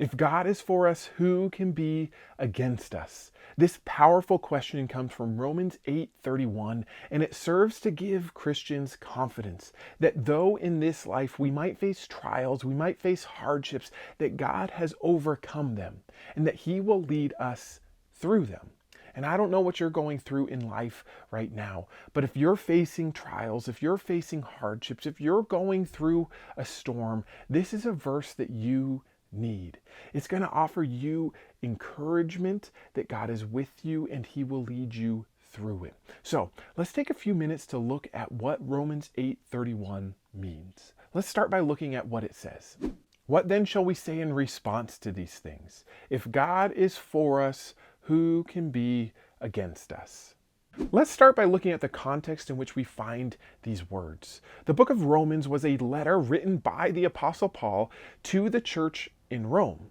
If God is for us, who can be against us? This powerful question comes from Romans 8:31, and it serves to give Christians confidence that though in this life we might face trials, we might face hardships, that God has overcome them and that He will lead us through them. And I don't know what you're going through in life right now, but if you're facing trials, if you're facing hardships, if you're going through a storm, this is a verse that you need. It's going to offer you encouragement that God is with you and He will lead you through it. So let's take a few minutes to look at what Romans 8:31 means. Let's start by looking at what it says. What then shall we say in response to these things? If God is for us, who can be against us? Let's start by looking at the context in which we find these words. The book of Romans was a letter written by the Apostle Paul to the church in Rome.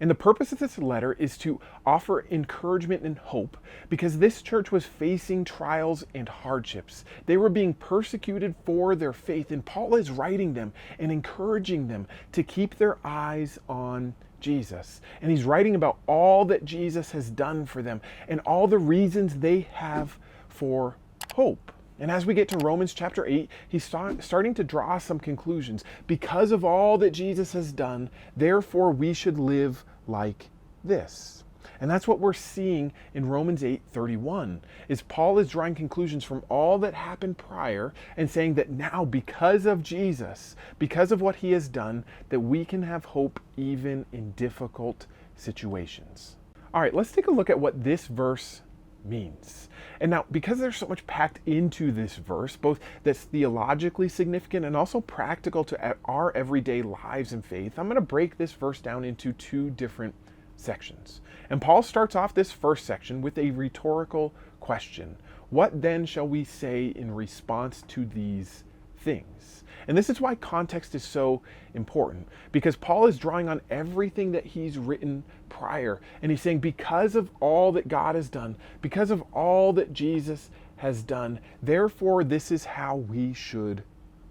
And the purpose of this letter is to offer encouragement and hope because this church was facing trials and hardships. They were being persecuted for their faith, and Paul is writing them and encouraging them to keep their eyes on Jesus. And he's writing about all that Jesus has done for them and all the reasons they have for hope. And as we get to Romans chapter 8, he's starting to draw some conclusions. Because of all that Jesus has done, therefore we should live like this. And that's what we're seeing in Romans 8:31, is Paul is drawing conclusions from all that happened prior and saying that now, because of Jesus, because of what He has done, that we can have hope even in difficult situations. All right, let's take a look at what this verse means. And now, because there's so much packed into this verse, both that's theologically significant and also practical to our everyday lives and faith, I'm going to break this verse down into two different sections. And Paul starts off this first section with a rhetorical question. What then shall we say in response to these things? And this is why context is so important, because Paul is drawing on everything that he's written prior. And he's saying, because of all that God has done, because of all that Jesus has done, therefore this is how we should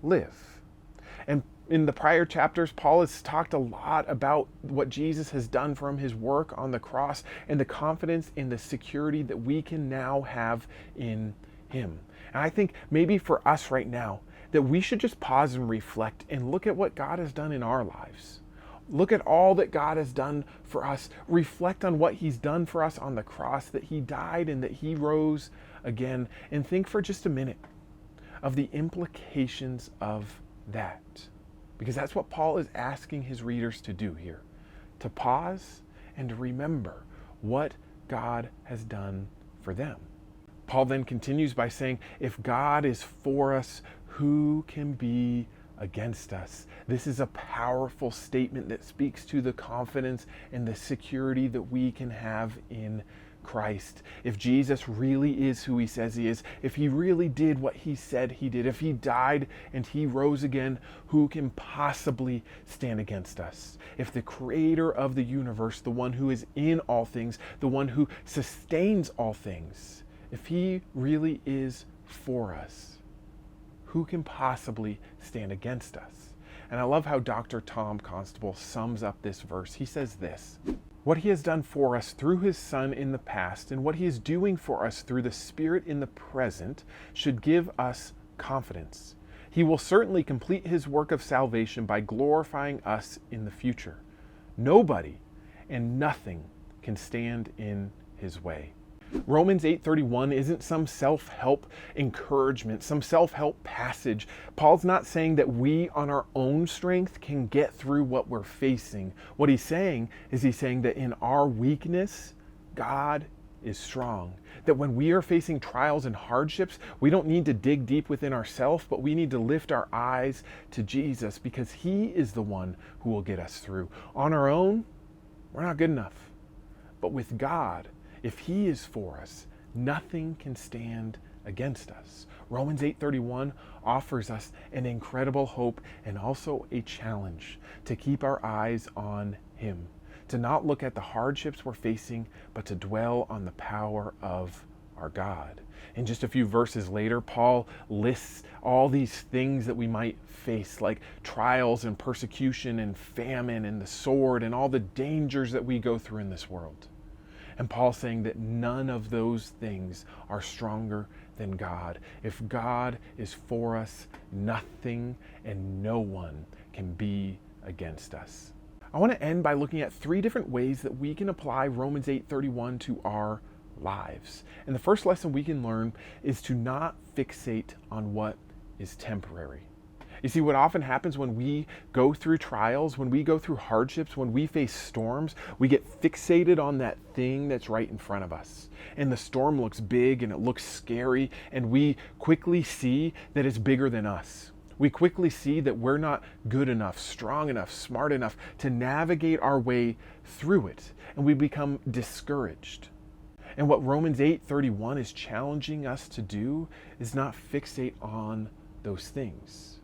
live. And in the prior chapters, Paul has talked a lot about what Jesus has done for him, His work on the cross, and the confidence and the security that we can now have in Him. And I think maybe for us right now, that we should just pause and reflect and look at what God has done in our lives. Look at all that God has done for us. Reflect on what He's done for us on the cross, that He died and that He rose again. And think for just a minute of the implications of that. Because that's what Paul is asking his readers to do here. To pause and to remember what God has done for them. Paul then continues by saying, if God is for us, who can be against us? This is a powerful statement that speaks to the confidence and the security that we can have in Christ. If Jesus really is who He says He is, if He really did what He said He did, if He died and He rose again, who can possibly stand against us? If the Creator of the universe, the one who is in all things, the one who sustains all things, if He really is for us, who can possibly stand against us? And I love how Dr. Tom Constable sums up this verse. He says this: what He has done for us through His Son in the past and what He is doing for us through the Spirit in the present should give us confidence. He will certainly complete His work of salvation by glorifying us in the future. Nobody and nothing can stand in His way. Romans 8:31 isn't some self-help encouragement, some self-help passage. Paul's not saying that we on our own strength can get through what we're facing. What he's saying is he's saying that in our weakness, God is strong. That when we are facing trials and hardships, we don't need to dig deep within ourselves, but we need to lift our eyes to Jesus because He is the one who will get us through. On our own, we're not good enough. But with God, if He is for us, nothing can stand against us. Romans 8:31 offers us an incredible hope and also a challenge to keep our eyes on Him, to not look at the hardships we're facing, but to dwell on the power of our our God. And just a few verses later, Paul lists all these things that we might face, like trials and persecution and famine and the sword and all the dangers that we go through in this world. And Paul's saying that none of those things are stronger than God. If God is for us, nothing and no one can be against us. I want to end by looking at 3 different ways that we can apply Romans 8:31 to our lives. And the first lesson we can learn is to not fixate on what is temporary. You see, what often happens when we go through trials, when we go through hardships, when we face storms, we get fixated on that thing that's right in front of us. And the storm looks big and it looks scary, and we quickly see that it's bigger than us. We quickly see that we're not good enough, strong enough, smart enough to navigate our way through it, and we become discouraged. And what Romans 8:31 is challenging us to do is not fixate on those things.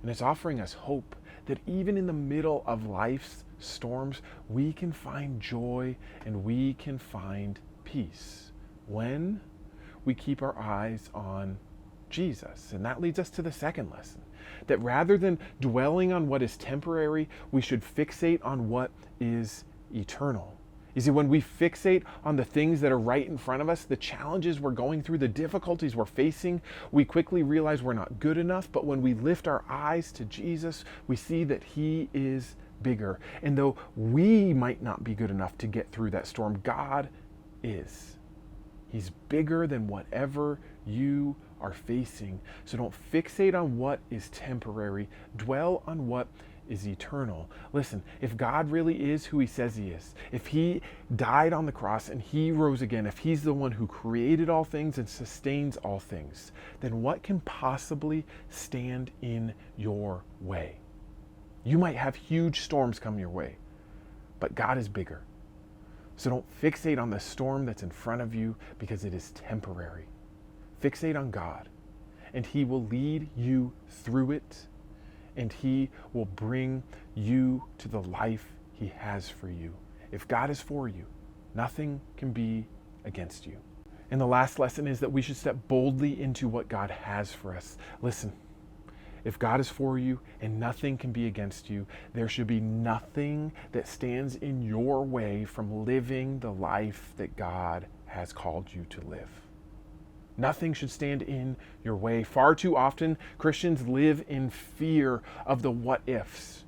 And it's offering us hope that even in the middle of life's storms, we can find joy and we can find peace when we keep our eyes on Jesus. And that leads us to the second lesson, that rather than dwelling on what is temporary, we should fixate on what is eternal. You see, when we fixate on the things that are right in front of us, the challenges we're going through, the difficulties we're facing, we quickly realize we're not good enough. But when we lift our eyes to Jesus, we see that He is bigger. And though we might not be good enough to get through that storm, God is. He's bigger than whatever you are facing. So don't fixate on what is temporary. Dwell on what is eternal. Listen, if God really is who He says He is, if He died on the cross and He rose again, if He's the one who created all things and sustains all things, then what can possibly stand in your way? You might have huge storms come your way, but God is bigger. So don't fixate on the storm that's in front of you because it is temporary. Fixate on God, and He will lead you through it, and He will bring you to the life He has for you. If God is for you, nothing can be against you. And the last lesson is that we should step boldly into what God has for us. Listen, if God is for you and nothing can be against you, there should be nothing that stands in your way from living the life that God has called you to live. Nothing should stand in your way. Far too often, Christians live in fear of the what ifs.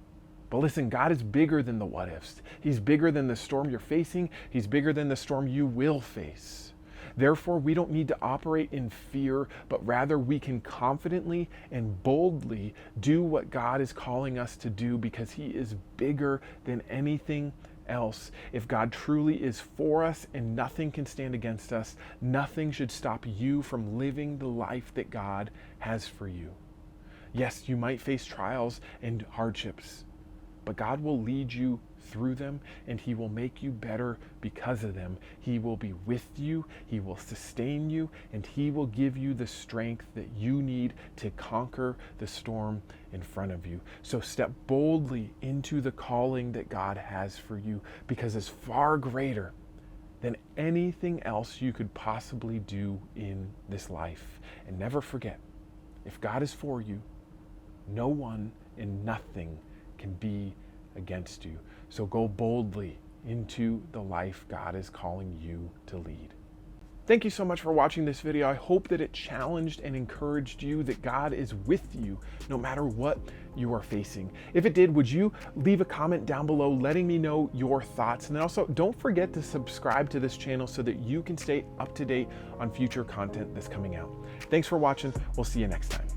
But listen, God is bigger than the what ifs. He's bigger than the storm you're facing. He's bigger than the storm you will face. Therefore, we don't need to operate in fear, but rather we can confidently and boldly do what God is calling us to do because He is bigger than anything else. If God truly is for us and nothing can stand against us, nothing should stop you from living the life that God has for you. Yes, you might face trials and hardships, but God will lead you through them, and He will make you better because of them. He will be with you, He will sustain you, and He will give you the strength that you need to conquer the storm in front of you. So step boldly into the calling that God has for you, because it's far greater than anything else you could possibly do in this life. And never forget, if God is for you, no one and nothing can be against you. So go boldly into the life God is calling you to lead. Thank you so much for watching this video. I hope that it challenged and encouraged you that God is with you no matter what you are facing. If it did, would you leave a comment down below letting me know your thoughts? And then also don't forget to subscribe to this channel so that you can stay up to date on future content that's coming out. Thanks for watching. We'll see you next time.